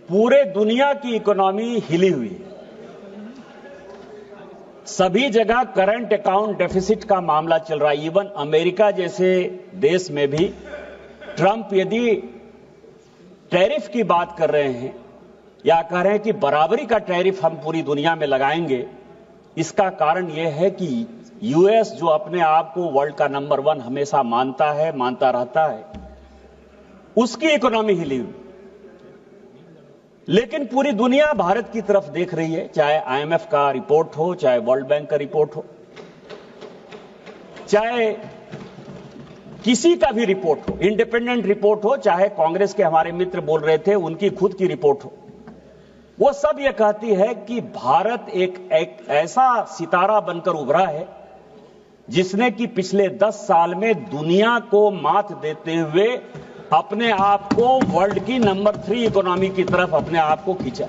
पूरे दुनिया की इकोनॉमी हिली हुई है। सभी जगह करंट अकाउंट डेफिसिट का मामला चल रहा है। इवन अमेरिका जैसे देश में भी ट्रंप यदि टैरिफ की बात कर रहे हैं या कह रहे हैं कि बराबरी का टैरिफ हम पूरी दुनिया में लगाएंगे, इसका कारण यह है कि यूएस जो अपने आप को वर्ल्ड का नंबर 1 हमेशा मानता है, मानता रहता है, उसकी इकोनॉमी हिली हुई। लेकिन पूरी दुनिया भारत की तरफ देख रही है, चाहे आईएमएफ का रिपोर्ट हो, चाहे वर्ल्ड बैंक का रिपोर्ट हो, चाहे किसी का भी रिपोर्ट हो, इंडिपेंडेंट रिपोर्ट हो, चाहे कांग्रेस के हमारे मित्र बोल रहे थे उनकी खुद की रिपोर्ट हो, वो सब ये कहती है कि भारत एक ऐसा सितारा बनकर उभरा है जिसने कि पिछले 10 साल में दुनिया को मात देते हुए अपने आप को वर्ल्ड की नंबर 3 इकोनॉमी की तरफ अपने आप को खींचा।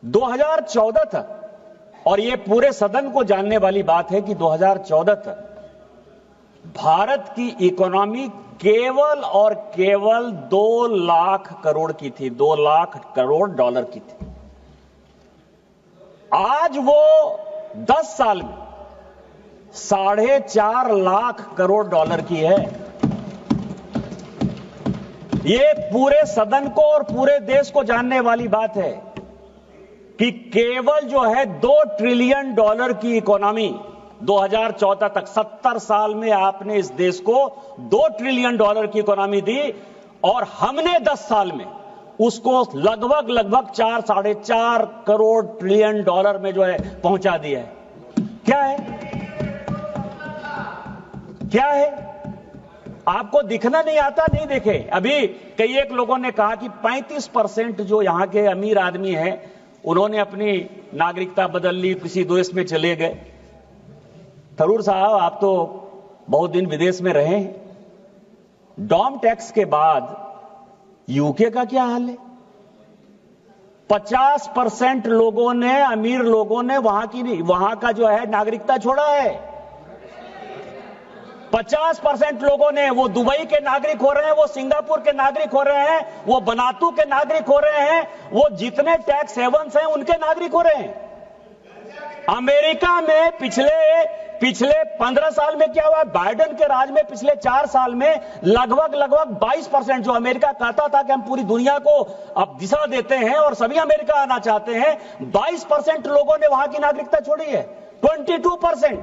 2014 तक, और ये पूरे सदन को जानने वाली बात है कि 2014 तक भारत की इकोनॉमी केवल और केवल 2 लाख करोड़ की थी, 2 लाख करोड़ डॉलर की थी। आज वो 10 साल में 4.5 लाख करोड़ डॉलर की है। ये पूरे सदन को और पूरे देश को जानने वाली बात है कि केवल जो है 2 ट्रिलियन डॉलर की इकोनॉमी 2014 तक, 70 साल में आपने इस देश को 2 ट्रिलियन डॉलर की इकोनॉमी दी और हमने 10 साल में उसको लगभग 4 साढ़े 4 करोड़ ट्रिलियन डॉलर में जो है पहुंचा दिया है। क्या है, क्या है? आपको दिखना नहीं आता? नहीं देखे। अभी कई एक लोगों ने कहा कि 35% जो यहां के अमीर आदमी हैं उन्होंने अपनी नागरिकता बदल ली, किसी देश में चले गए। थरूर साहब, आप तो बहुत दिन विदेश में रहे हैं। डॉम टैक्स के बाद यूके का क्या हाल है? 50% लोगों ने, अमीर लोगों ने वहां का जो है नागरिकता छोड़ा है। 50% लोगों ने, वो दुबई के नागरिक हो रहे हैं, वो सिंगापुर के नागरिक हो रहे हैं, वो बनातू के नागरिक हो रहे हैं, वो जितने टैक्स हेवंस हैं उनके नागरिक हो रहे हैं। अमेरिका में पिछले 15 साल में क्या हुआ? बाइडेन के राज में पिछले 4 साल में लगभग 22%, जो अमेरिका कहता था कि हम पूरी दुनिया को अब दिशा देते हैं और सभी अमेरिका आना चाहते हैं, 22% लोगों ने वहां की नागरिकता छोड़ी है। 22%।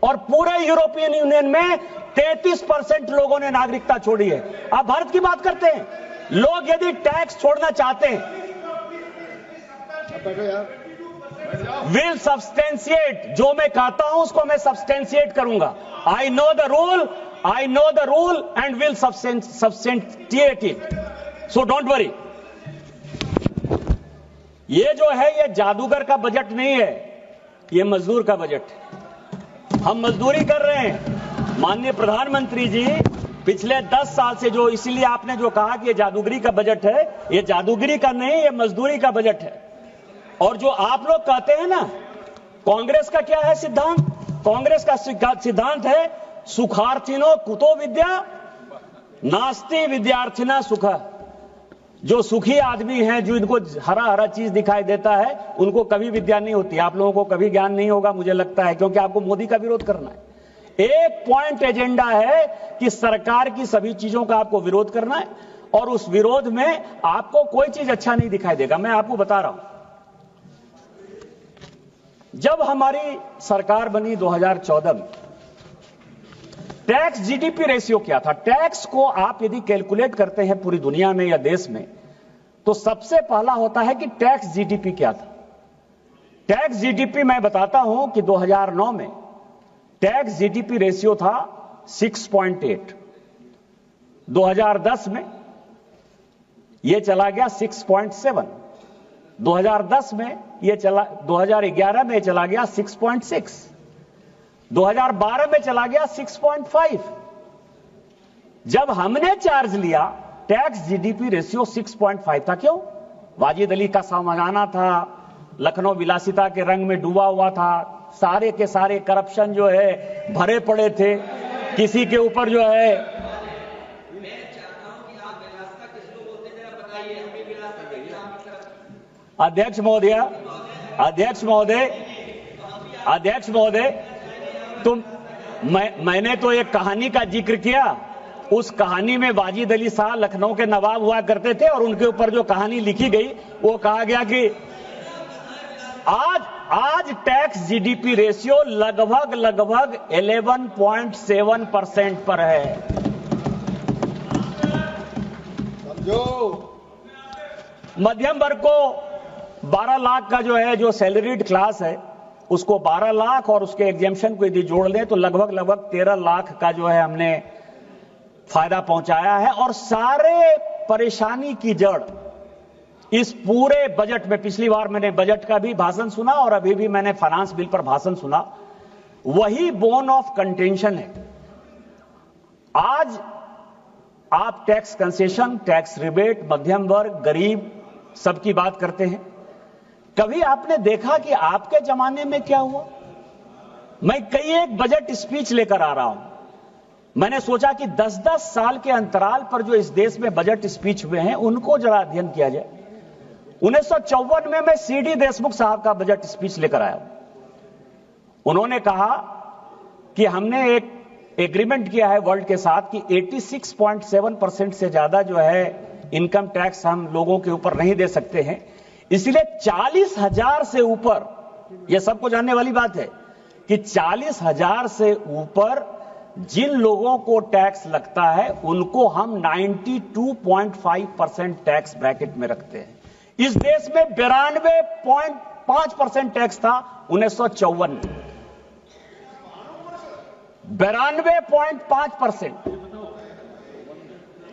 और पूरे यूरोपियन यूनियन में 33% लोगों ने नागरिकता छोड़ी है। आप भारत की बात करते हैं। लोग यदि टैक्स छोड़ना चाहते हैं, विल सब्सटेंशिएट, जो मैं कहता हूं उसको मैं सब्सटेंशिएट करूंगा। I know the rule and will substantiate it, so don't worry. ये जो है ये जादूगर का बजट नहीं है, ये मजदूर का बजट है। हम मजदूरी कर रहे हैं। माननीय प्रधानमंत्री जी, पिछले 10 साल से जो, इसीलिए आपने जो कहा कि ये जादूगरी का बजट है, ये जादूगरी का नहीं, ये मजदूरी का बजट है। और जो आप लोग कहते हैं ना, कांग्रेस का क्या है सिद्धांत? कांग्रेस का सिद्धांत है सुखार्थिनो कुतो विद्या नास्ति विद्यार्थिना सुखा। जो सुखी आदमी हैं, जो इनको हरा हरा चीज दिखाई देता है, उनको कभी विद्या नहीं होती। आप लोगों को कभी ज्ञान नहीं होगा मुझे लगता है, क्योंकि आपको मोदी का विरोध करना है। एक पॉइंट एजेंडा है कि सरकार की सभी चीजों का आपको विरोध करना है, और उस विरोध में आपको कोई चीज अच्छा नहीं दिखाई देगा। मैं आपको बता रहा हूं, जब हमारी सरकार बनी 2014 में, टैक्स जीडीपी रेशियो क्या था? टैक्स को आप यदि कैलकुलेट करते हैं पूरी दुनिया में या देश में, तो सबसे पहला होता है कि टैक्स जीडीपी क्या था। टैक्स जीडीपी मैं बताता हूं कि 2009 में टैक्स जीडीपी रेशियो था 6.8, 2010 में यह चला गया 6.7, 2010 में यह चला, 2011 में चला गया 6.6, 2012 में चला गया 6.5। जब हमने चार्ज लिया, टैक्स जीडीपी रेशियो 6.5 था। क्यों? वाजिद अली का सामना था, लखनऊ विलासिता के रंग में डूबा हुआ था, सारे के सारे करप्शन जो है भरे पड़े थे, किसी के ऊपर जो है अध्यक्ष महोदय, मैंने तो एक कहानी का जिक्र किया। उस कहानी में वाजिद अली शाह लखनऊ के नवाब हुआ करते थे और उनके ऊपर जो कहानी लिखी गई वो कहा गया कि आज टैक्स जीडीपी रेशियो लगभग 11.7% पर है। मध्यम वर्ग को 12 लाख का जो सैलरीड क्लास है उसको 12 लाख और उसके एग्जेम्पशन को यदि जोड़ लें तो लगभग 13 लाख का हमने फायदा पहुंचाया है। और सारे परेशानी की जड़ इस पूरे बजट में, पिछली बार मैंने बजट का भी भाषण सुना और अभी भी मैंने फाइनेंस बिल पर भाषण सुना, वही बोन ऑफ कंटेंशन है। आज आप टैक्स कंसेशन, टैक्स रिबेट, मध्यम वर्ग, गरीब सबकी बात करते हैं। कभी आपने देखा कि आपके जमाने में क्या हुआ? मैं कई एक बजट स्पीच लेकर आ रहा हूं। मैंने सोचा कि 10-10 साल के अंतराल पर जो इस देश में बजट स्पीच हुए हैं उनको जरा अध्ययन किया जाए। 1954 में मैं सीडी देशमुख साहब का बजट स्पीच लेकर आया। उन्होंने कहा कि हमने एक एग्रीमेंट किया है वर्ल्ड के साथ कि 86.7% से ज्यादा इनकम टैक्स हम लोगों के ऊपर नहीं दे सकते हैं, इसलिए 40,000 से ऊपर, यह सबको जानने वाली बात है कि 40,000 से ऊपर जिन लोगों को टैक्स लगता है उनको हम 92.5% टैक्स ब्रैकेट में रखते हैं। इस देश में 92.5% टैक्स था 1954 में, 92.5%।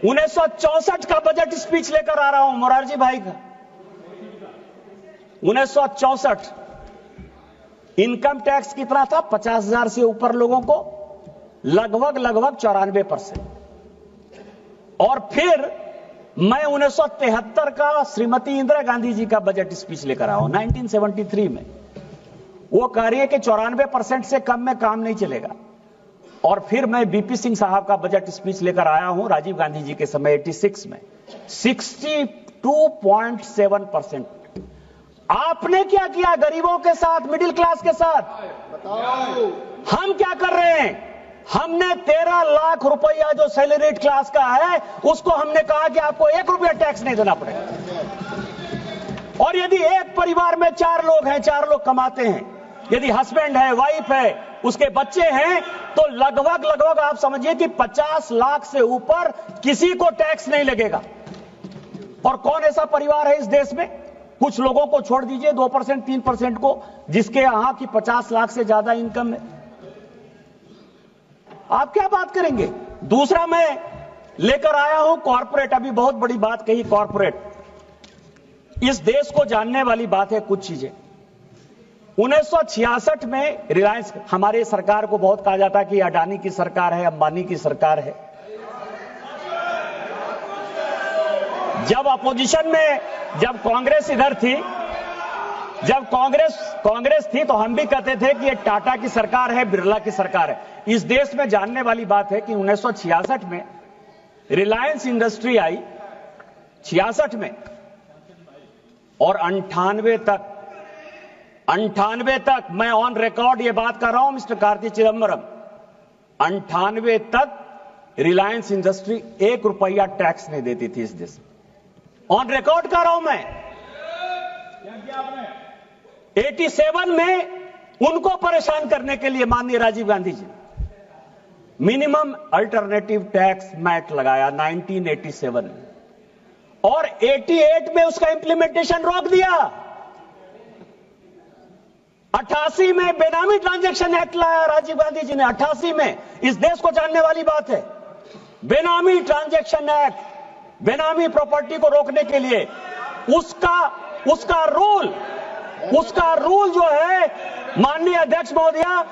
1964 का बजट स्पीच लेकर आ रहा हूं मोरारजी भाई का। 1964 इनकम टैक्स कितना था? 50,000 से ऊपर लोगों को लगभग 94%। और फिर मैं 1973 का श्रीमती इंदिरा गांधी जी का बजट स्पीच लेकर आया हूं 1973 में। वो कह रही है कि 94% से कम में काम नहीं चलेगा। और फिर मैं बीपी सिंह साहब का बजट स्पीच लेकर आया हूं राजीव गांधी जी के समय 86 में, 62.7%। आपने क्या किया गरीबों के साथ, मिडिल क्लास के साथ? बताओ। हम क्या कर रहे हैं? हमने 13 लाख रुपया जो सैलरीड क्लास का है उसको हमने कहा कि आपको 1 रुपया टैक्स नहीं देना पड़ेगा। और यदि एक परिवार में 4 लोग हैं, 4 लोग कमाते हैं, यदि हस्बैंड है, वाइफ है, उसके बच्चे हैं, तो लगभग आप समझिए कि 50 लाख से ऊपर किसी को टैक्स नहीं लगेगा। और कौन ऐसा परिवार है इस देश में? कुछ लोगों को छोड़ दीजिए, 2%, 3% को, जिसके यहां की 50 लाख से ज्यादा इनकम है। आप क्या बात करेंगे? दूसरा मैं लेकर आया हूं कॉर्पोरेट। अभी बहुत बड़ी बात कही कॉर्पोरेट। इस देश को जानने वाली बात है कुछ चीजें। 1966 में रिलायंस, हमारे सरकार को बहुत कहा जाता कि अडानी की सरकार है, अंबानी की सरकार है। जब अपोजिशन में, जब कांग्रेस इधर थी, जब कांग्रेस थी तो हम भी कहते थे कि ये टाटा की सरकार है, बिरला की सरकार है। इस देश में जानने वाली बात है कि 1966 में रिलायंस इंडस्ट्री आई, 66 में, और 98 तक मैं ऑन रिकॉर्ड ये बात कर रहा हूं मिस्टर कार्ति चिदंबरम, 98 तक रिलायंस इंडस्ट्री 1 रुपया टैक्स नहीं देती थी इस देश में। ऑन रिकॉर्ड कर रहा हूं मैं। 87 में उनको परेशान करने के लिए माननीय Rajiv Gandhi ji minimum alternative tax mat लगाया 1987 में, और 88 में उसका इंप्लीमेंटेशन रोक दिया। 88 में बेनामी ट्रांजैक्शन एक्ट लाया राजीव गांधी जी ने, 88 में। इस देश को जानने वाली बात है, बेनामी ट्रांजैक्शन एक्ट, बेनामी प्रॉपर्टी को रोकने के लिए उसका रूल जो है माननीय अध्यक्ष महोदया,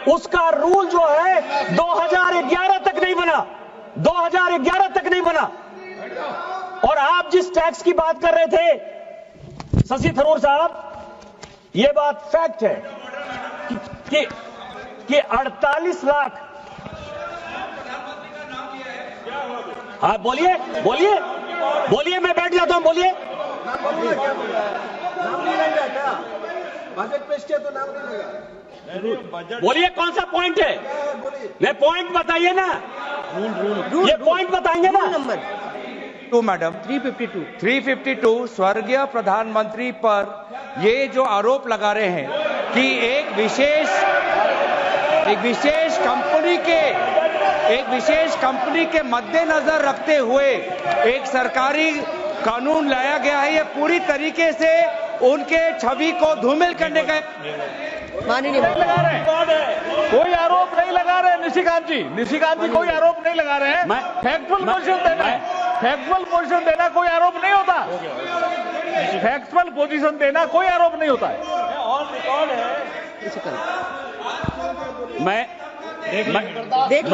उसका रूल जो है 2011 तक नहीं बना, 2011 तक नहीं बना। और आप जिस टैक्स की बात कर रहे थे शशि थरूर साहब, यह बात फैक्ट है कि 48 लाख। हाँ बोलिए, मैं बैठ जाता हूं, बोलिए। नाम नहीं लग जाता, बजट पेश किया तो नाम नहीं लगा। बोलिए कौन सा पॉइंट है? नहीं, पॉइंट बताइए ना। ये पॉइंट बताएंगे ना। नंबर 2 मैडम 352 स्वर्गीय प्रधानमंत्री पर ये जो आरोप लगा रहे हैं कि एक विशेष कंपनी के मद्देनजर रखते हुए एक सरकारी कानून लाया गया है, ये पूरी तरीके से उनके छवि को धूमिल करने का। माननीय लगा रहे हैं, कोई आरोप नहीं लगा रहे हैं। निशिकांत जी कोई आरोप नहीं लगा रहे हैं। फैक्चुअल पोजीशन देना है, फैक्चुअल पोजीशन देना कोई आरोप नहीं होता। फैक्चुअल पोजीशन देना कोई आरोप नहीं होता है। ऑन रिकॉर्ड है। देख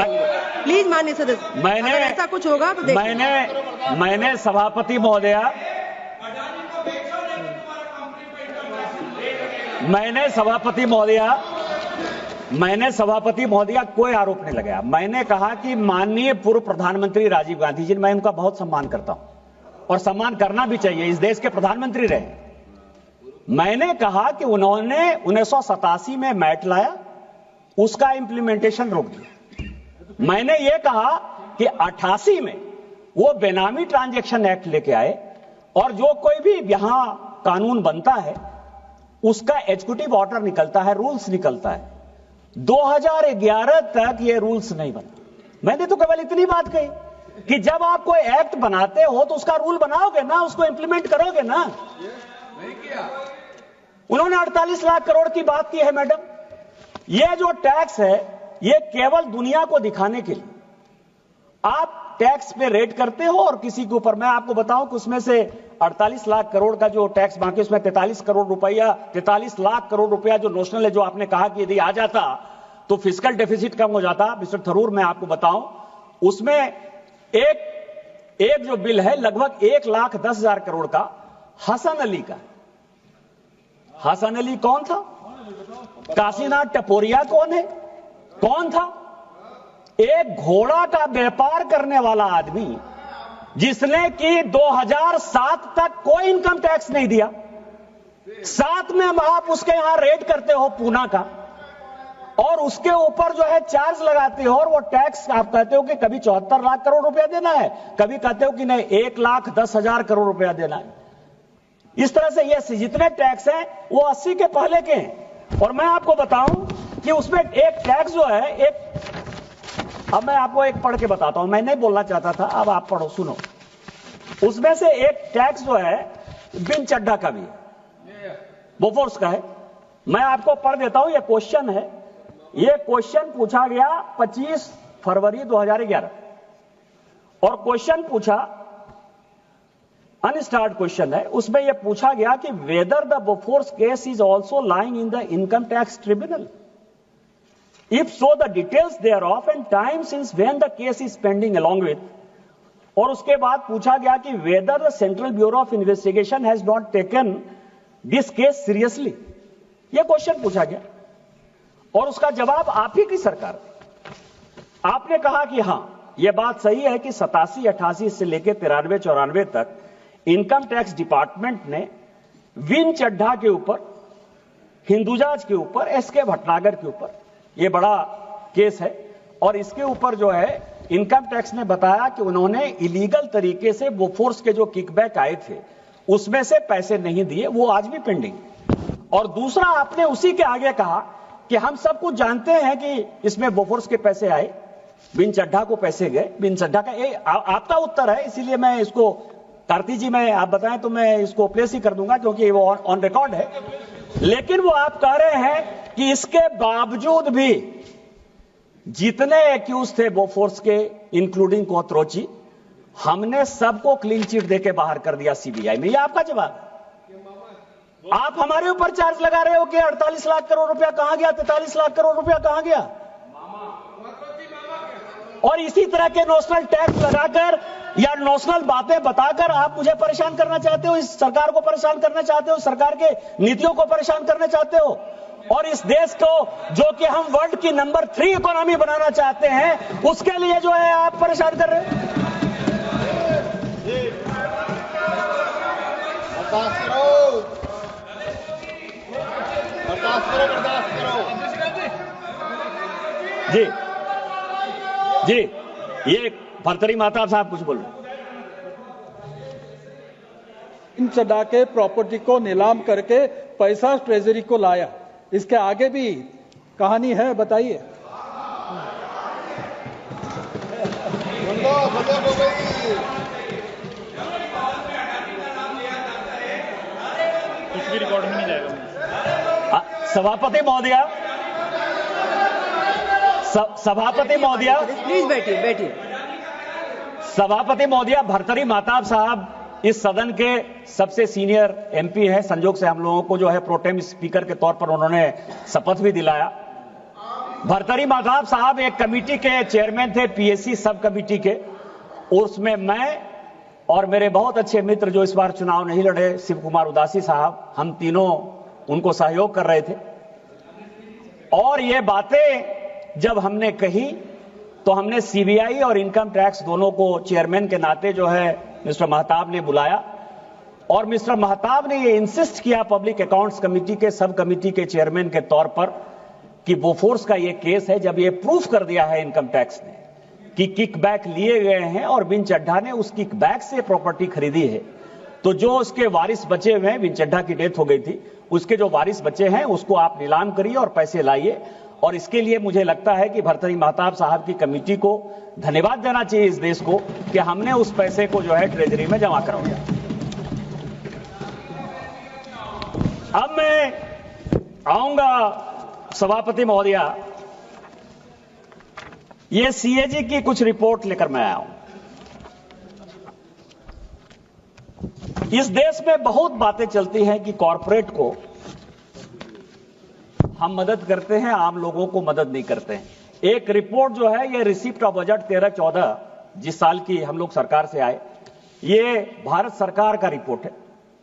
प्लीज माननीय सदस्य, मैंने अगर ऐसा कुछ होगा तो देख। मैंने सभापति महोदया कोई आरोप नहीं लगाया। मैंने कहा कि माननीय पूर्व प्रधानमंत्री राजीव गांधी जी, मैं उनका बहुत सम्मान करता हूं और सम्मान करना भी चाहिए, इस देश के प्रधानमंत्री रहे। मैंने कहा कि उन्होंने 1987 में मैट लाया, उसका इंप्लीमेंटेशन रोक दिया। मैंने यह कहा कि 88 में वो बेनामी ट्रांजैक्शन एक्ट लेके आए और जो कोई भी यहां कानून बनता है उसका एग्जीक्यूटिव ऑर्डर निकलता है, रूल्स निकलता है। 2011 तक ये रूल्स नहीं बना। मैंने तो केवल इतनी बात कही कि जब आप कोई एक्ट बनाते हो तो उसका रूल बनाओगे ना, उसको इंप्लीमेंट करोगे ना। नहीं किया। उन्होंने 48 लाख करोड़ की बात की है मैडम। ये जो टैक्स है ये केवल दुनिया को दिखाने के लिए आप टैक्स पे रेट करते हो और किसी के ऊपर, मैं आपको बताऊं कि उसमें से 48 लाख करोड़ का जो टैक्स बाकी, उसमें 43 करोड़ रुपया, 43 लाख करोड़ रुपया जो नोशनल है, जो आपने कहा कि यदि आ जाता तो फिस्कल डेफिसिट कम हो जाता। मिस्टर थरूर, मैं आपको बताऊं, उसमें एक जो बिल है लगभग 1,10,000 करोड़ का हसन अली का। हसन अली कौन था? काशीनाथ टपोरिया कौन था? एक घोड़ा का व्यापार करने वाला आदमी जिसने कि 2007 तक कोई इनकम टैक्स नहीं दिया। साथ में आप उसके यहां रेट करते हो पूना का और उसके ऊपर जो है चार्ज लगाते हो और वो टैक्स आप कहते हो कि कभी 74 लाख करोड़ रुपया देना है, कभी कहते हो कि नहीं 1,10,000 करोड़ रुपया देना है। इस तरह से ये जितने टैक्स हैं वो 80 के पहले के हैं। और मैं आपको बताऊं कि उसमें एक टैक्स जो है, अब मैं आपको एक पढ़ के बताता हूं, मैं नहीं बोलना चाहता था, अब आप पढ़ो, सुनो। उसमें से एक टैक्स जो है बिन चड्ढा का भी है, बोफोर्स का है। मैं आपको पढ़ देता हूं, यह क्वेश्चन है। यह क्वेश्चन पूछा गया 25 फरवरी 2011 और क्वेश्चन पूछा, अनस्टार्ड क्वेश्चन है। उसमें यह पूछा गया कि whether the Bofors case is also lying in the income tax tribunal, if so the details thereof and time since when the case is pending along with। और उसके बाद पूछा गया कि whether the Central Bureau of Investigation has not taken this case seriously। यह question पूछा गया और उसका जवाब आप ही की सरकार, आपने कहा कि हां यह बात सही है कि 87-88 से लेकर 93-94 तक इनकम टैक्स डिपार्टमेंट ने विन चड्ढा के ऊपर, हिंदुजाज के ऊपर, एसके भटनागर के ऊपर, ये बड़ा केस है और इसके ऊपर जो है इनकम टैक्स ने बताया कि उन्होंने इलीगल तरीके से बोफोर्स के जो किकबैक आए थे उसमें से पैसे नहीं दिए, वो आज भी पेंडिंग। और दूसरा, आपने उसी के आगे कहा कि हम सब कुछ जानते हैं कि इसमें बोफोर्स के पैसे आए, बिन चड्ढा को पैसे गए। बिन चड्ढा का ये आपका उत्तर है, इसीलिए मैं इसको, कार्ती जी मैं आप बताएं तो मैं इसको प्लेस ही कर दूंगा क्योंकि वो ऑन रिकॉर्ड है। लेकिन वो आप कह रहे हैं कि इसके बावजूद भी जितने एक्यूज थे बोफोर्स के, इंक्लूडिंग कोथरोची, हमने सबको क्लीन चिट देके बाहर कर दिया सीबीआई में। ये आपका जवाब है। आप हमारे ऊपर चार्ज लगा रहे हो कि 48 लाख करोड़ रुपया कहां गया, 43 लाख करोड़ रुपया कहां गया। और इसी तरह के नोशनल टैक्स लगाकर या नोशनल बातें बताकर आप मुझे परेशान करना चाहते हो, इस सरकार को परेशान करना चाहते हो, सरकार के नीतियों को परेशान करना चाहते हो और इस देश को जो कि हम वर्ल्ड की नंबर 3 इकोनॉमी बनाना चाहते हैं उसके लिए जो है आप परेशान कर रहे हैं। बर्दाश्त करो, बर्दाश्त करो, बर्दाश्त करो। जी जी, ये भर्तरी माता साहब कुछ बोल रहे हैं। इन चढ़ा के प्रॉपर्टी को नीलाम करके पैसा ट्रेजरी को लाया। इसके आगे भी कहानी है, बताइए। बंदो हो गई। कुछ भी रिकॉर्ड में नहीं जाएगा। सभापति महोदया, सभापति महोदया, प्लीज बैठिए बैठिए। सभापति महोदया, भर्तरी महताब साहब इस सदन के सबसे सीनियर एमपी हैं। संजोग से हम लोगों को जो है प्रोटेम स्पीकर के तौर पर उन्होंने शपथ भी दिलाया। भर्तरी महताब साहब एक कमेटी के चेयरमैन थे, पीएससी सब कमेटी के। उसमें मैं और मेरे बहुत अच्छे मित्र जो इस बार चुनाव नहीं लड़े, शिव कुमार उदासी साहब, हम तीनों उनको सहयोग कर रहे थे। और ये बातें जब हमने कही तो हमने सीबीआई और इनकम टैक्स दोनों को चेयरमैन के नाते जो है मिस्टर महताब ने बुलाया और मिस्टर महताब ने ये इंसिस्ट किया पब्लिक अकाउंट्स कमेटी के सब कमेटी के चेयरमैन के तौर पर कि बोफोर्स का ये केस है। जब ये प्रूफ कर दिया है इनकम टैक्स ने कि किकबैक लिए गए हैं और बिन चड्ढा ने उस किकबैक से प्रॉपर्टी खरीदी है, तो जो उसके वारिस बचे हुए हैं, बिन चड्ढा की डेथ हो गई थी, उसके जो वारिस बचे हैं उसको आप नीलाम करिए और पैसे लाइए। और इसके लिए मुझे लगता है कि भर्तरी महताब साहब की कमेटी को धन्यवाद देना चाहिए इस देश को कि हमने उस पैसे को जो है ट्रेजरी में जमा करवाया। अब मैं आऊंगा सभापति महोदया, ये सीएजी की कुछ रिपोर्ट लेकर मैं आया हूं। इस देश में बहुत बातें चलती हैं कि कॉरपोरेट को हम मदद करते हैं, आम लोगों को मदद नहीं करते हैं। एक रिपोर्ट जो है ये रिसिप्ट ऑफ बजट 13-14 जिस साल की हम लोग सरकार से आए, ये भारत सरकार का रिपोर्ट है।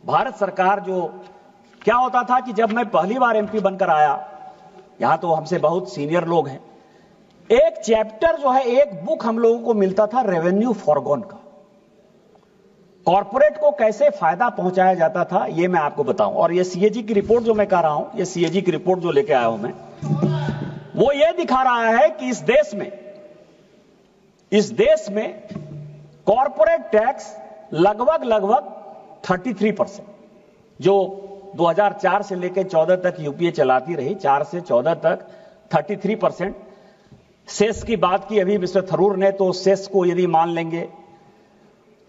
भारत सरकार जो क्या होता था कि जब मैं पहली बार एमपी बनकर आया, यहां तो हमसे बहुत सीनियर लोग हैं, एक चैप्टर जो है, एक बुक हम लोगों को मिलता था रेवेन्यू फॉरगॉन का। कॉर्पोरेट को कैसे फायदा पहुंचाया जाता था ये मैं आपको बताऊं। और ये सीएजी की रिपोर्ट जो मैं कह रहा हूं, ये सीएजी की रिपोर्ट जो लेके आया हूं मैं, वो ये दिखा रहा है कि इस देश में कॉर्पोरेट टैक्स लगभग 33%, जो 2004 से लेकर 14 तक यूपीए चलाती रही, 4 से 14 तक 33%। सेस की बात की अभी मिस्टर थरूर ने, तो सेस को यदि मान लेंगे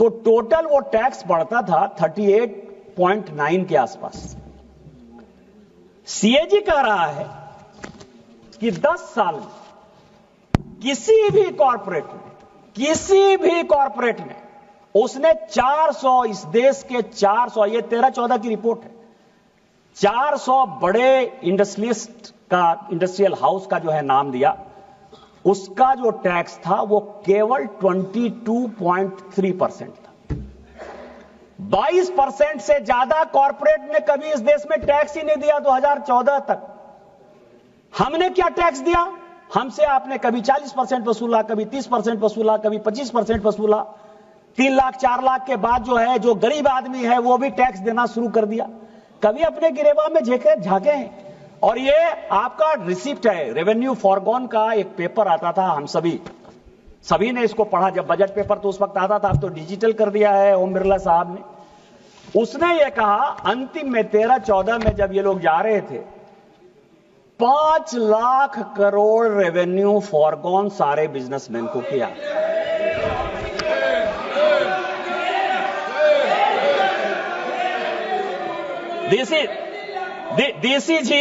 तो टोटल वो टैक्स बढ़ता था 38.9 के आसपास। सीएजी कह रहा है कि 10 साल में किसी भी कॉर्पोरेट ने उसने 400, इस देश के 400, ये 13-14 की रिपोर्ट है, 400 बड़े इंडस्ट्रियल हाउस का जो है नाम दिया, उसका जो टैक्स था वो केवल 22.3% था। 22% से ज्यादा कॉर्पोरेट ने कभी इस देश में टैक्स ही नहीं दिया 2014 तक। हमने क्या टैक्स दिया? हमसे आपने कभी 40% वसूला, कभी 30% वसूला, कभी 25% वसूला। 3 लाख 4 लाख के बाद जो है, जो गरीब आदमी है वो भी टैक्स देना शुरू कर दिया। कभी अपने गिरेबान में झांके हैं। और ये आपका रिसिप्ट है रेवेन्यू फॉरगॉन का, एक पेपर आता था, हम सभी ने इसको पढ़ा। जब बजट पेपर तो उस वक्त आता था, अब तो डिजिटल कर दिया है ओम बिरला साहब ने। उसने ये कहा अंतिम में 13-14 में जब ये लोग जा रहे थे, 5 लाख करोड़ रेवेन्यू फॉरगॉन सारे बिजनेसमैन को किया। दिस इज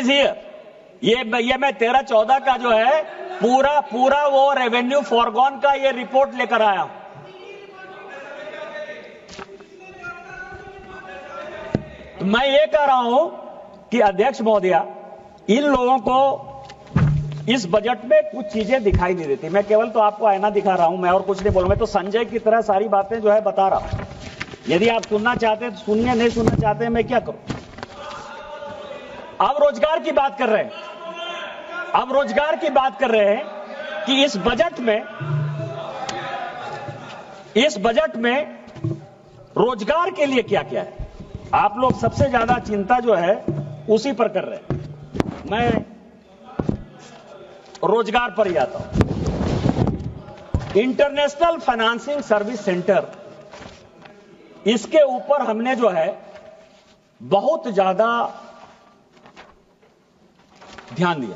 हियर, ये मैं 13-14 का जो है पूरा वो रेवेन्यू फॉरगॉन का ये रिपोर्ट लेकर आया हूं। तो मैं ये कह रहा हूं कि अध्यक्ष महोदया, इन लोगों को इस बजट में कुछ चीजें दिखाई नहीं देती। मैं केवल तो आपको आईना दिखा रहा हूं, मैं और कुछ नहीं बोलूं। मैं तो संजय की तरह सारी बातें जो है बता रहा हूं। यदि आप सुनना चाहते हैं तो सुनिए, नहीं सुनना चाहते हैं मैं क्या करूं। अब रोजगार की बात कर रहे हैं कि इस बजट में रोजगार के लिए क्या क्या है? आप लोग सबसे ज्यादा चिंता जो है उसी पर कर रहे हैं। मैं रोजगार पर ही आता हूं। इंटरनेशनल फाइनेंसिंग सर्विस सेंटर, इसके ऊपर हमने जो है बहुत ज्यादा ध्यान दिया।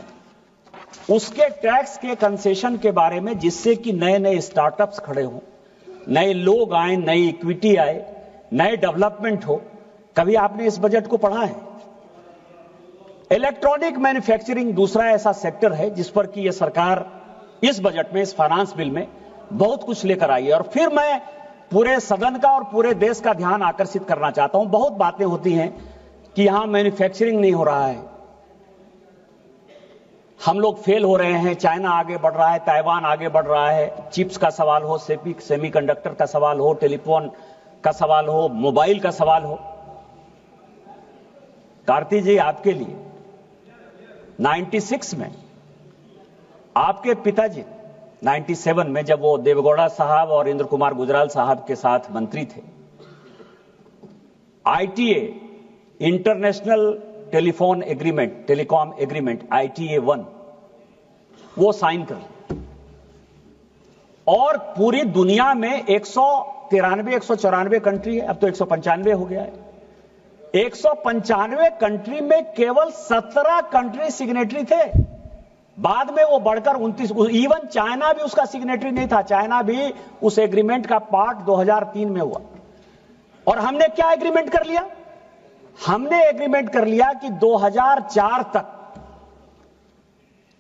उसके टैक्स के कंसेशन के बारे में, जिससे कि नए नए स्टार्टअप्स खड़े हों, नए लोग आए, नई इक्विटी आए, नए डेवलपमेंट हो। कभी आपने इस बजट को पढ़ा है? इलेक्ट्रॉनिक मैन्युफैक्चरिंग दूसरा ऐसा सेक्टर है जिस पर कि यह सरकार इस बजट में, इस फाइनेंस बिल में बहुत कुछ लेकर आई है। और फिर मैं पूरे सदन का और पूरे देश का ध्यान आकर्षित करना चाहता हूं। बहुत बातें होती हैं कि यहां मैन्युफैक्चरिंग नहीं हो रहा है, हम लोग फेल हो रहे हैं, चाइना आगे बढ़ रहा है, ताइवान आगे बढ़ रहा है, चिप्स का सवाल हो, सेमीकंडक्टर का सवाल हो, टेलीफोन का सवाल हो, मोबाइल का सवाल हो। कार्ति जी, आपके लिए 96 में आपके पिताजी 97 में, जब वो देवेगौड़ा साहब और इंद्र कुमार गुजराल साहब के साथ मंत्री थे, ITA international telephone agreement, telecom agreement ITA 1 वो साइन कर, और पूरी दुनिया में 193 194 कंट्री है, अब तो 195 हो गया है। 195 कंट्री में केवल 17 कंट्री सिग्नेटरी थे। बाद में वो बढ़कर 29, इवन चाइना भी उसका सिग्नेटरी नहीं था। चाइना भी उस एग्रीमेंट का पार्ट 2003 में हुआ। और हमने क्या एग्रीमेंट कर लिया? हमने एग्रीमेंट कर लिया कि 2004 तक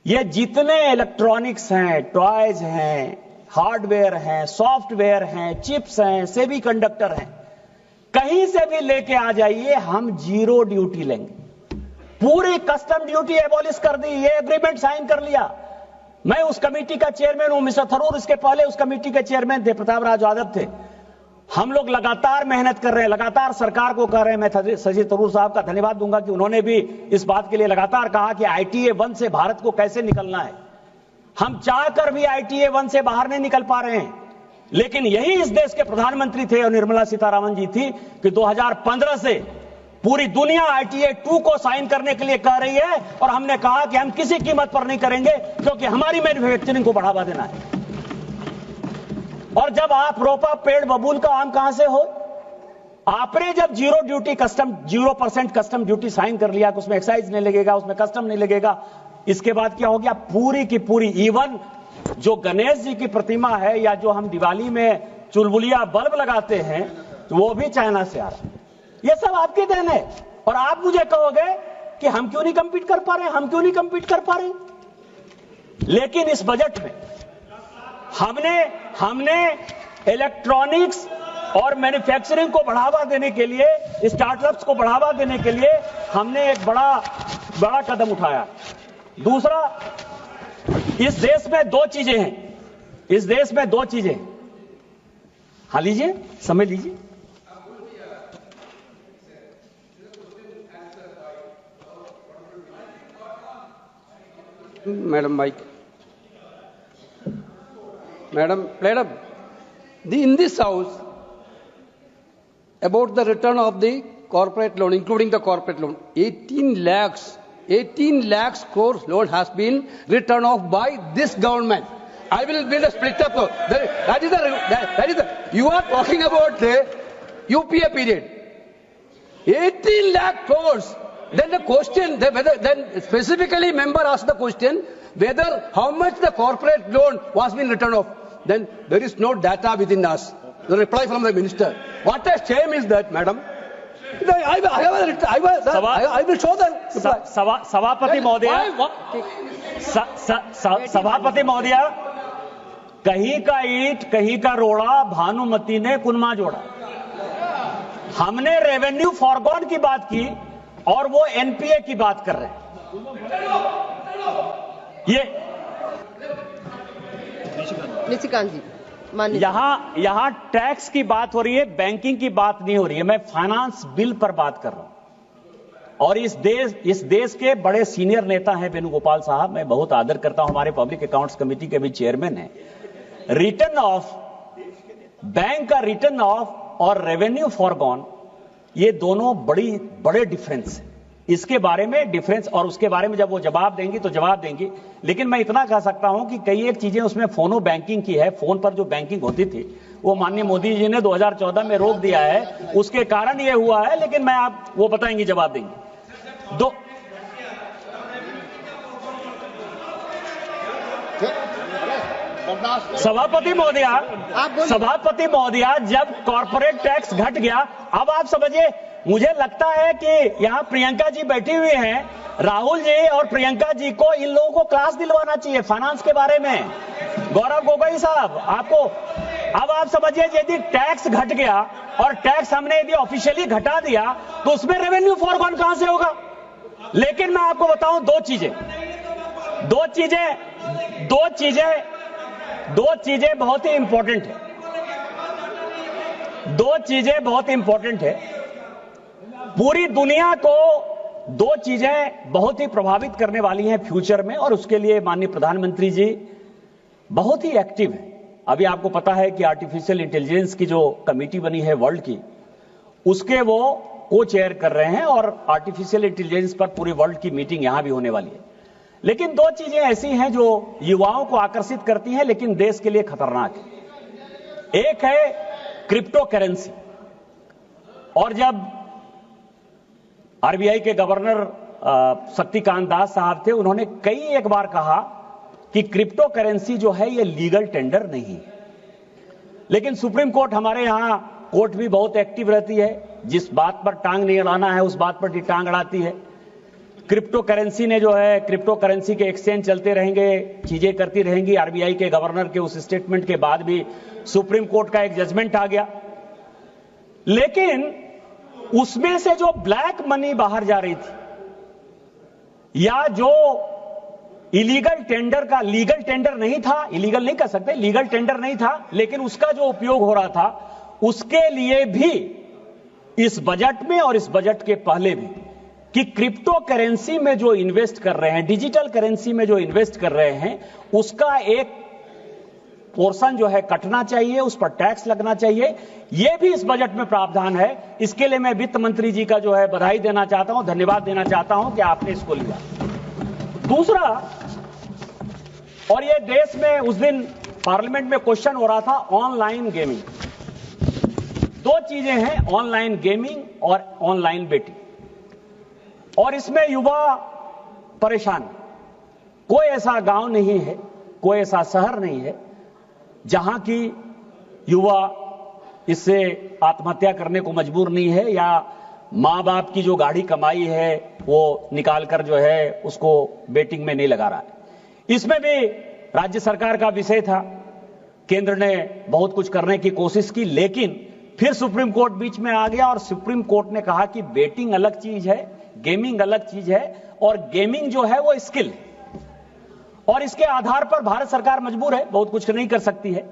ये जितने इलेक्ट्रॉनिक्स हैं, टॉयज हैं, हार्डवेयर हैं, सॉफ्टवेयर हैं, चिप्स हैं, सेमीकंडक्टर हैं, कहीं से भी लेके आ जाइए, हम जीरो ड्यूटी लेंगे। पूरी कस्टम ड्यूटी एबॉलिश कर दी। ये एग्रीमेंट साइन कर लिया। मैं उस कमेटी का चेयरमैन हूं, मिस्टर थरूर इसके पहले उस कमेटी के चेयरमैन थे, प्रताप राज यादव थे। हम लोग लगातार मेहनत कर रहे हैं, लगातार सरकार को कह रहे हैं। मैं शशि थरूर साहब का धन्यवाद दूंगा कि उन्होंने भी इस बात के लिए लगातार कहा कि ITA 1 से भारत को कैसे निकलना है। हम चाहकर भी ITA 1 से बाहर नहीं निकल पा रहे हैं, लेकिन यही इस देश के प्रधानमंत्री थे और निर्मला सीतारामन जी थी कि 2015 से पूरी दुनिया ITA 2 को साइन करने के लिए कह रही है, और हमने कहा कि हम किसी कीमत पर नहीं करेंगे, क्योंकि हमारी मैन्युफैक्चरिंग को बढ़ावा देना है। और जब आप रोपा पेड़ बबूल का आम कहां से हो? आपने जब zero duty custom 0% custom duty sign कर लिया कि उसमें एक्साइज नहीं लगेगा, उसमें कस्टम नहीं लगेगा, इसके बाद क्या हो गया? पूरी की पूरी, इवन जो गणेश जी की प्रतिमा है या जो हम दिवाली में चुलबुलिया बल्ब लगाते हैं, तो वो भी चाइना से आ रहा है। ये सब आपकी देन है। और आप मुझे कहोगे कि हम क्यों नहीं कंपीट कर पा रहे, हम क्यों नहीं कंपीट कर पा रहे? लेकिन इस बजट में हमने इलेक्ट्रॉनिक्स और मैन्युफैक्चरिंग को बढ़ावा देने के लिए, स्टार्टअप्स को बढ़ावा देने के लिए हमने एक बड़ा कदम उठाया। दूसरा, इस देश में दो चीजें हैं, इस देश में दो चीजें। हाँ लीजिए, समय लीजिए। Madam Mike. Madam, in this house, about the return of the corporate loan, including the corporate loan, 18 lakhs crores loan has been written off by this government. I will build a split up. That is the, you are talking about the UPA period. 18 lakh crores. Then the question, then specifically member asked the question whether how much the corporate loan was being written off. Then there is no data within us. The reply from the minister. What a shame is that, madam. I will show the reply. सभापति महोदया, कहीं का ईंट कहीं का रोड़ा, भानुमति ने कुनमा जोड़ा। हमने रेवेन्यू फॉरगॉन की बात की और वो NPA की बात कर रहे हैं। ये निशिकांत जी, माननीय यहां टैक्स की बात हो रही है, बैंकिंग की बात नहीं हो रही है। मैं फाइनेंस बिल पर बात कर रहा हूं। और इस देश के बड़े सीनियर नेता हैं वेणुगोपाल साहब, मैं बहुत आदर करता हूं, हमारे पब्लिक अकाउंट्स कमेटी के भी चेयरमैन हैं। रिटर्न ऑफ बैंक का रिटर्न ऑफ और रेवेन्यू फॉरगॉन, ये दोनों बड़े डिफरेंस है। इसके बारे में डिफरेंस, और उसके बारे में जब वो जवाब देंगी तो जवाब देंगी। लेकिन मैं इतना कह सकता हूं कि कई एक चीजें उसमें फोनो बैंकिंग की है, फोन पर जो बैंकिंग होती थी वो माननीय मोदी जी ने 2014 में रोक दिया है, उसके कारण ये हुआ है। लेकिन मैं आप वो बताएंगी, जवाब देंगी। दो सभापति महोदया, जब कॉर्पोरेट टैक्स घट गया, अब आप समझिए, मुझे लगता है कि यहां प्रियंका जी बैठी हुई हैं, राहुल जी और प्रियंका जी को इन लोगों को क्लास दिलवाना चाहिए फाइनेंस के बारे में। गौरव गोगोई साहब, आपको अब आप समझिए, यदि टैक्स घट गया और टैक्स हमने यदि ऑफिशियली घटा दिया तो उसमें रेवेन्यू फॉरगॉन कहां से होगा? लेकिन मैं आपको बताऊं दो चीजें बहुत ही इंपॉर्टेंट है। दो चीजें बहुत इंपॉर्टेंट है। पूरी दुनिया को दो चीजें बहुत ही प्रभावित करने वाली हैं फ्यूचर में, और उसके लिए माननीय प्रधानमंत्री जी बहुत ही एक्टिव हैं। अभी आपको पता है कि आर्टिफिशियल इंटेलिजेंस की जो कमेटी बनी है वर्ल्ड की, उसके वो को चेयर कर रहे हैं, और आर्टिफिशियल इंटेलिजेंस पर पूरी वर्ल्ड की मीटिंग यहां भी होने वाली है। लेकिन दो चीजें ऐसी हैं जो युवाओं को आकर्षित करती हैं लेकिन देश के लिए खतरनाक है। एक है क्रिप्टो करेंसी, और जब आरबीआई के गवर्नर शक्तिकांत दास साहब थे, उन्होंने कई एक बार कहा कि क्रिप्टो करेंसी जो है ये लीगल टेंडर नहीं है। लेकिन सुप्रीम कोर्ट, हमारे यहां कोर्ट भी बहुत एक्टिव रहती है, जिस बात पर टांग नहीं अड़ाना है उस बात पर टांग अड़ाती है। क्रिप्टो करेंसी ने जो है, क्रिप्टो करेंसी के एक्सचेंज चलते रहेंगे, चीजें करती रहेंगी। आरबीआई के गवर्नर के उस स्टेटमेंट के बाद भी सुप्रीम कोर्ट का एक जजमेंट आ गया। लेकिन उसमें से जो ब्लैक मनी बाहर जा रही थी, या जो इलीगल टेंडर का, लीगल टेंडर नहीं था, इलीगल नहीं कह सकते, लीगल टेंडर नहीं था, लेकिन उसका जो उपयोग हो रहा था, उसके लिए भी इस बजट में और इस बजट के पहले भी, कि क्रिप्टो करेंसी में जो इन्वेस्ट कर रहे हैं, डिजिटल करेंसी में जो इन्वेस्ट कर रहे हैं, उसका एक पोर्शन जो है कटना चाहिए, उस पर टैक्स लगना चाहिए। यह भी इस बजट में प्रावधान है। इसके लिए मैं वित्त मंत्री जी का जो है बधाई देना चाहता हूं, धन्यवाद देना चाहता हूं कि आपने इसको लिया। दूसरा, और ये देश में उस दिन पार्लियामेंट में क्वेश्चन हो रहा था, ऑनलाइन गेमिंग। दो चीजें हैं, ऑनलाइन गेमिंग और ऑनलाइन बेटिंग, और इसमें युवा परेशान। कोई ऐसा गांव नहीं है, कोई ऐसा शहर नहीं है जहां की युवा इससे आत्महत्या करने को मजबूर नहीं है, या मां बाप की जो गाढ़ी कमाई है वो निकालकर जो है उसको बेटिंग में नहीं लगा रहा है। इसमें भी राज्य सरकार का विषय था, केंद्र ने बहुत कुछ करने की कोशिश की, लेकिन फिर सुप्रीम कोर्ट बीच में आ गया, और सुप्रीम कोर्ट ने कहा कि बेटिंग अलग चीज है, गेमिंग अलग चीज है, और गेमिंग जो है वो स्किल है, और इसके आधार पर भारत सरकार मजबूर है, बहुत कुछ नहीं कर सकती है।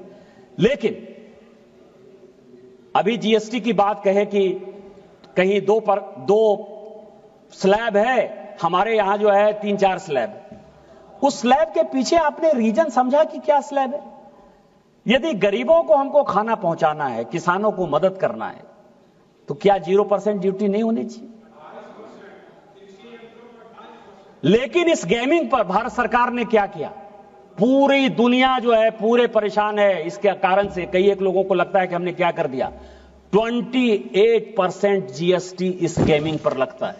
लेकिन अभी जीएसटी की बात कहे कि कहीं दो स्लैब है, हमारे यहां जो है 3-4 स्लैब। उस स्लैब के पीछे आपने रीजन समझा कि क्या स्लैब है? यदि गरीबों को हमको खाना पहुंचाना है, किसानों को मदद करना है, तो क्या 0% ड्यूटी नहीं होनी चाहिए? लेकिन इस गेमिंग पर भारत सरकार ने क्या किया? पूरी दुनिया जो है पूरे परेशान है इसके कारण से। कई एक लोगों को लगता है कि हमने क्या कर दिया। 28% जीएसटी इस गेमिंग पर लगता है।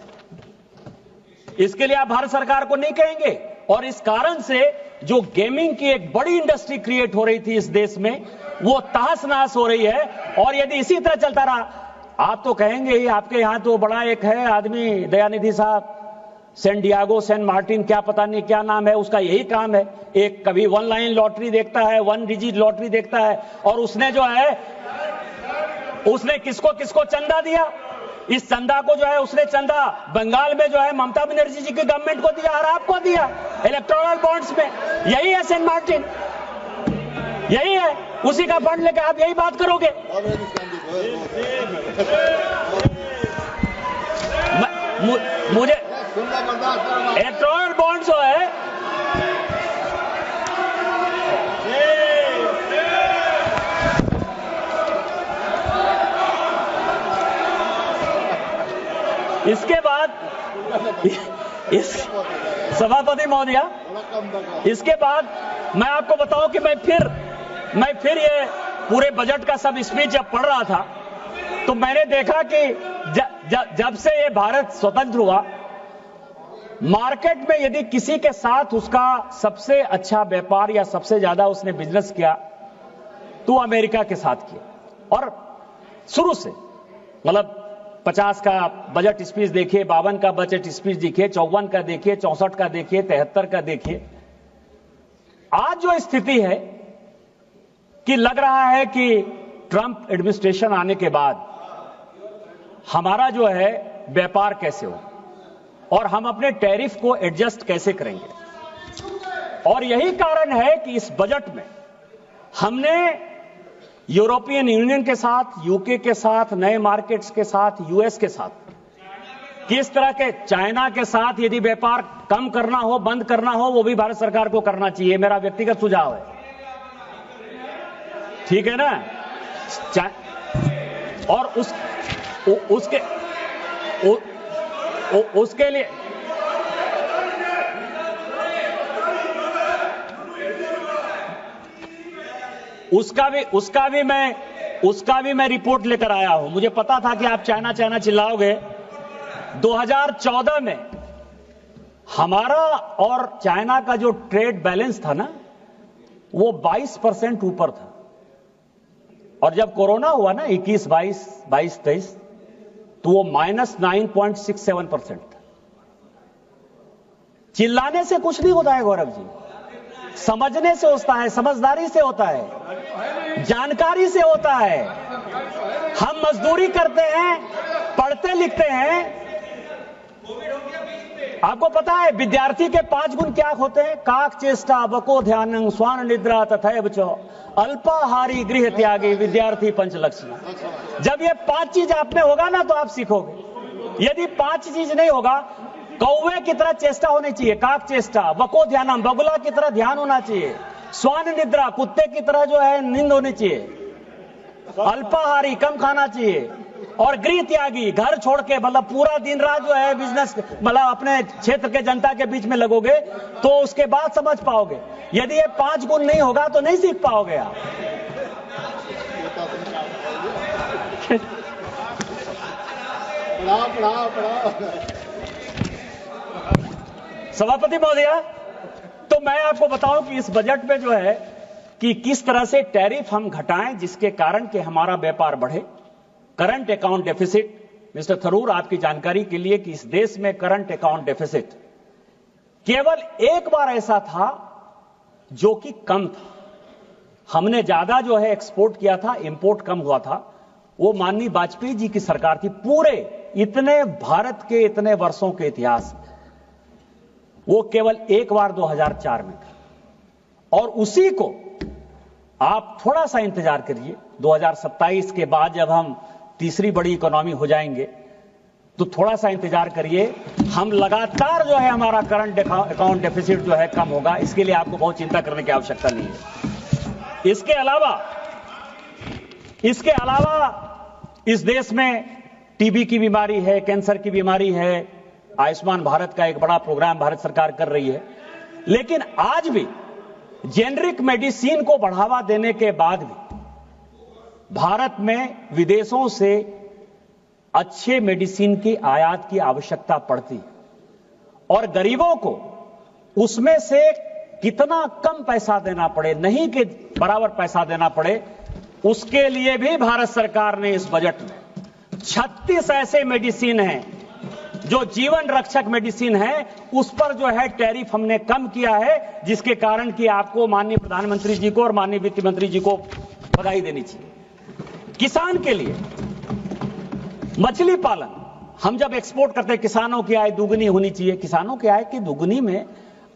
इसके लिए आप भारत सरकार को नहीं कहेंगे, और इस कारण से जो गेमिंग की एक बड़ी इंडस्ट्री क्रिएट हो रही थी इस देश में, वो तहस नहस हो रही है। और यदि इसी तरह चलता रहा, आप तो कहेंगे ही, आपके यहां तो बड़ा एक है आदमी, दयानिधि साहब, सेंट डियागो सेंट मार्टिन, क्या पता नहीं क्या नाम है उसका, यही काम है, एक कभी 1 लाइन लॉटरी देखता है, 1 डिजिट लॉटरी देखता है, और उसने जो है उसने किसको किसको चंदा दिया? इस चंदा को जो है उसने चंदा बंगाल में जो है ममता बनर्जी जी के गवर्नमेंट को दिया, और आपको दिया इलेक्टोरल बॉन्ड्स में। यही है सेंट मार्टिन, यही है, उसी का फंड लेकर आप यही बात करोगे। मुझे इलेक्टोरल बॉन्ड जो है, इसके बाद इस सभापति महोदया, इसके बाद मैं आपको बताऊं कि मैं फिर ये पूरे बजट का सब स्पीच जब पढ़ रहा था तो मैंने देखा कि जब से ये भारत स्वतंत्र हुआ, मार्केट में यदि किसी के साथ उसका सबसे अच्छा व्यापार या सबसे ज्यादा उसने बिजनेस किया तो अमेरिका के साथ किया। और शुरू से मतलब 50 का बजट स्पीच देखिए, 52 का बजट स्पीच देखिए, 54 का देखिए, 64 का देखिए, 73 का देखिए। आज जो स्थिति है कि लग रहा है कि ट्रंप एडमिनिस्ट्रेशन आने के बाद हमारा जो है व्यापार कैसे हो और हम अपने टैरिफ को एडजस्ट कैसे करेंगे। और यही कारण है कि इस बजट में हमने यूरोपियन यूनियन के साथ, यूके के साथ, नए मार्केट्स के साथ, यूएस के साथ, किस तरह के चाइना के साथ यदि व्यापार कम करना हो, बंद करना हो, वो भी भारत सरकार को करना चाहिए, मेरा व्यक्तिगत सुझाव है। ठीक है ना? और उसके लिए उसका भी मैं रिपोर्ट लेकर आया हूं। मुझे पता था कि आप चाइना चाइना चिल्लाओगे। 2014 में हमारा और चाइना का जो ट्रेड बैलेंस था ना, वो 22% ऊपर था। और जब कोरोना हुआ ना 21-22-23, तो वो -9.67% था। चिल्लाने से कुछ नहीं होता है गौरव जी, समझने से होता है, समझदारी से होता है, जानकारी से होता है। हम मजदूरी करते हैं, पढ़ते लिखते हैं। आपको पता है विद्यार्थी के 5 गुण क्या होते हैं? काक चेष्टा, बको ध्यानं, स्वान निद्रा तथैव च अल्पाहारी गृह त्यागी विद्यार्थी पंचलक्षण। जब ये 5 चीज आप में होगा ना तो आप सीखोगे। यदि 5 चीज नहीं होगा, कौवे की तरह चेष्टा होनी चाहिए, काक चेष्टा, बको ध्यानम, बगुला की तरह ध्यान होना चाहिए, स्वान निद्रा, कुत्ते की तरह जो है नींद होनी चाहिए, अल्पाहारी, कम खाना चाहिए, और गृह त्यागी, घर छोड़ के मतलब पूरा दिन रात जो है बिजनेस मतलब अपने क्षेत्र के जनता के बीच में लगोगे तो उसके बाद समझ पाओगे। यदि ये 5 गुण नहीं होगा तो नहीं सीख पाओगे आप। सभापति महोदया, तो मैं आपको बताऊं कि इस बजट में जो है कि किस तरह से टैरिफ हम घटाएं जिसके कारण कि हमारा व्यापार बढ़े। Current account deficit, mister Tharoor आपकी जानकारी के लिए कि इस देश में करंट अकाउंट डेफिसिट केवल एक बार ऐसा था जो कि कम था। हमने ज्यादा जो है एक्सपोर्ट किया था, इंपोर्ट कम हुआ था। वो माननीय वाजपेयी जी की सरकार थी। पूरे इतने भारत के इतने वर्षों के इतिहास में वो केवल एक बार 2004 में था। और उसी को आप थोड़ा सा इंतजार करिए, 2027 के बाद जब हम तीसरी बड़ी इकोनॉमी हो जाएंगे तो थोड़ा सा इंतजार करिए, हम लगातार जो है हमारा करंट अकाउंट डेफिसिट जो है कम होगा। इसके लिए आपको बहुत चिंता करने की आवश्यकता नहीं है। इसके अलावा इस देश में टीबी की बीमारी है, कैंसर की बीमारी है, आयुष्मान भारत का एक बड़ा प्रोग्राम भारत सरकार कर रही है। लेकिन आज भी जेनरिक मेडिसिन को बढ़ावा देने के बाद भी भारत में विदेशों से अच्छे मेडिसिन की आयात की आवश्यकता पड़ती है। और गरीबों को उसमें से कितना कम पैसा देना पड़े, नहीं कि बराबर पैसा देना पड़े, उसके लिए भी भारत सरकार ने इस बजट में 36 ऐसे मेडिसिन हैं जो जीवन रक्षक मेडिसिन है, उस पर जो है टैरिफ हमने कम किया है, जिसके कारण कि आपको माननीय प्रधानमंत्री जी को और माननीय वित्त मंत्री जी को बधाई देनी चाहिए। किसान के लिए मछली पालन, हम जब एक्सपोर्ट करते हैं किसानों की आय दुगनी होनी चाहिए। किसानों की आय की दुगनी में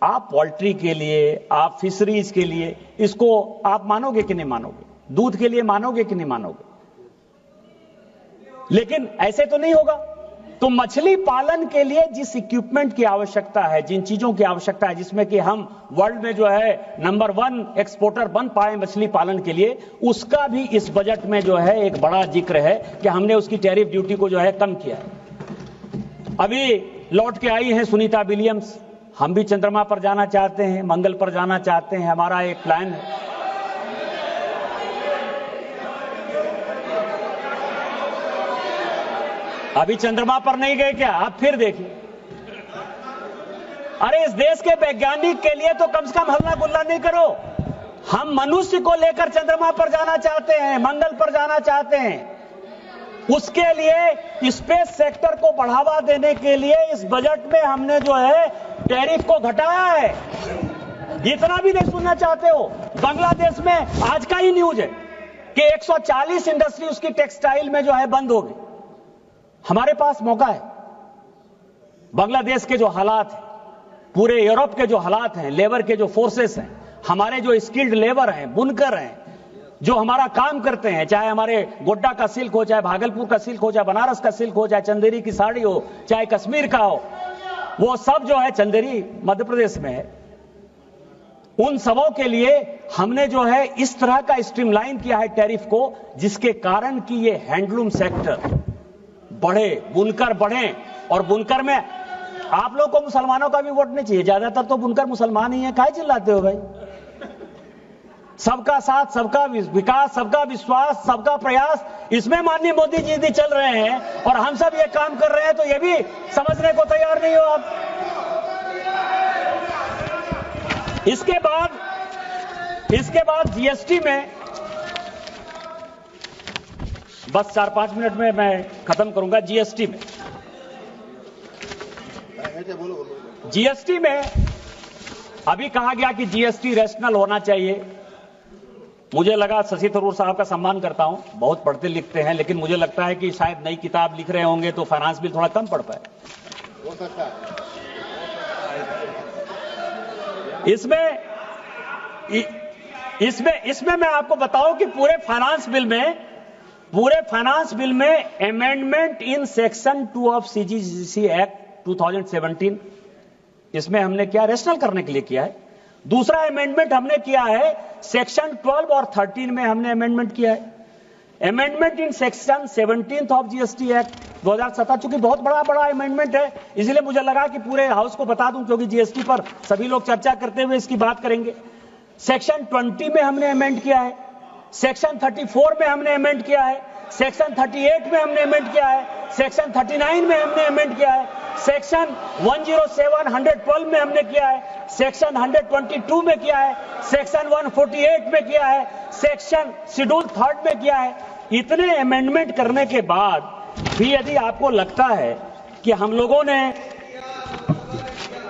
आप पोल्ट्री के लिए, आप फिशरीज के लिए, इसको आप मानोगे कि नहीं मानोगे? दूध के लिए मानोगे कि नहीं मानोगे? लेकिन ऐसे तो नहीं होगा। तो मछली पालन के लिए जिस इक्विपमेंट की आवश्यकता है, जिन चीजों की आवश्यकता है, जिसमें कि हम वर्ल्ड में जो है नंबर 1 एक्सपोर्टर बन पाए मछली पालन के लिए, उसका भी इस बजट में जो है एक बड़ा जिक्र है कि हमने उसकी टैरिफ ड्यूटी को जो है कम किया है। अभी लौट के आई हैं सुनीता विलियम्स। हम भी चंद्रमा पर जाना चाहते हैं, मंगल पर जाना चाहते हैं, हमारा एक प्लान है। अभी चंद्रमा पर नहीं गए क्या? आप फिर देखिए। अरे इस देश के वैज्ञानिक के लिए तो कम से कम हल्ला गुल्ला नहीं करो। हम मनुष्य को लेकर चंद्रमा पर जाना चाहते हैं, मंगल पर जाना चाहते हैं। उसके लिए स्पेस सेक्टर को बढ़ावा देने के लिए इस बजट में हमने जो है टैरिफ को घटाया है। इतना भी नहीं सुनना चाहते हो? बांग्लादेश में आज का ही न्यूज है कि 140 इंडस्ट्री उसकी टेक्सटाइल में जो है बंद हो गई। हमारे पास मौका है। बांग्लादेश के जो हालात हैं, पूरे यूरोप के जो हालात हैं, लेबर के जो फोर्सेस हैं, हमारे जो स्किल्ड लेबर हैं, बुनकर हैं, जो हमारा काम करते हैं, चाहे हमारे गोड्डा का सिल्क हो, चाहे भागलपुर का सिल्क हो, चाहे बनारस का सिल्क हो, चाहे चंदेरी की साड़ी हो, चाहे कश्मीर का हो, वो सब जो है चंदेरी मध्य प्रदेश में है। उन सबों के लिए हमने जो है इस तरह का स्ट्रीमलाइन किया है टैरिफ को, जिसके कारण कि ये हैंडलूम सेक्टर बढ़े, बुनकर बढ़े। और बुनकर में आप लोग को मुसलमानों का भी वोट नहीं चाहिए, ज्यादातर तो बुनकर मुसलमान ही है। काहे चिल्लाते हो भाई? सबका साथ, सबका विकास, सबका विश्वास, सबका प्रयास, इसमें माननीय मोदी जी चल रहे हैं और हम सब ये काम कर रहे हैं, तो ये भी समझने को तैयार नहीं हो आप। इसके बाद जीएसटी में, बस 4-5 मिनट में मैं खत्म करूंगा। जीएसटी में अभी कहा गया कि जीएसटी रैशनल होना चाहिए। मुझे लगा, शशि थरूर साहब का सम्मान करता हूं, बहुत पढ़ते लिखते हैं, लेकिन मुझे लगता है कि शायद नई किताब लिख रहे होंगे तो फाइनेंस बिल थोड़ा कम पढ़ पाए। इसमें मैं आपको बताऊं कि पूरे फाइनेंस बिल में amendment in section 2 of CGC act 2017, इसमें हमने क्या रैशनल करने के लिए किया है। दूसरा अमेंडमेंट हमने किया है सेक्शन 12 और 13 में हमने अमेंडमेंट किया है। Amendment in section 17 of GST act 2017, चूंकि बहुत बड़ा अमेंडमेंट है, इसलिए मुझे लगा कि पूरे हाउस को बता दूं, क्योंकि जीएसटी पर सभी लोग चर्चा करते हुए इसकी बात करेंगे। सेक्शन 20 में हमने अमेंड किया है, सेक्शन 34 में हमने अमेंड किया है, सेक्शन 38 में हमने अमेंड किया है, सेक्शन 39 में हमने अमेंड किया है, सेक्शन 107, 112 में हमने किया है, सेक्शन 122 में किया है, सेक्शन 148 में किया है, सेक्शन शेड्यूल 3 में किया है। इतने अमेंडमेंट करने के बाद भी यदि आपको लगता है कि हम लोगों ने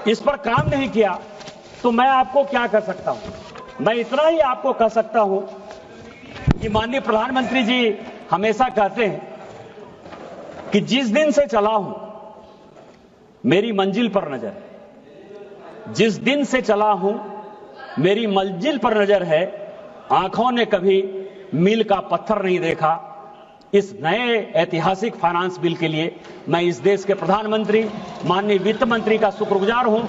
इस पर काम नहीं किया, तो मैं आपको क्या कर सकता हूं? मैं इतना ही आपको कह सकता हूं कि माननीय प्रधानमंत्री जी हमेशा कहते हैं कि जिस दिन से चला हूं मेरी मंजिल पर नजर, जिस दिन से चला हूं मेरी मंजिल पर नजर है, आंखों ने कभी मील का पत्थर नहीं देखा। इस नए ऐतिहासिक फाइनेंस बिल के लिए मैं इस देश के प्रधानमंत्री, माननीय वित्त मंत्री का शुक्रगुजार हूं।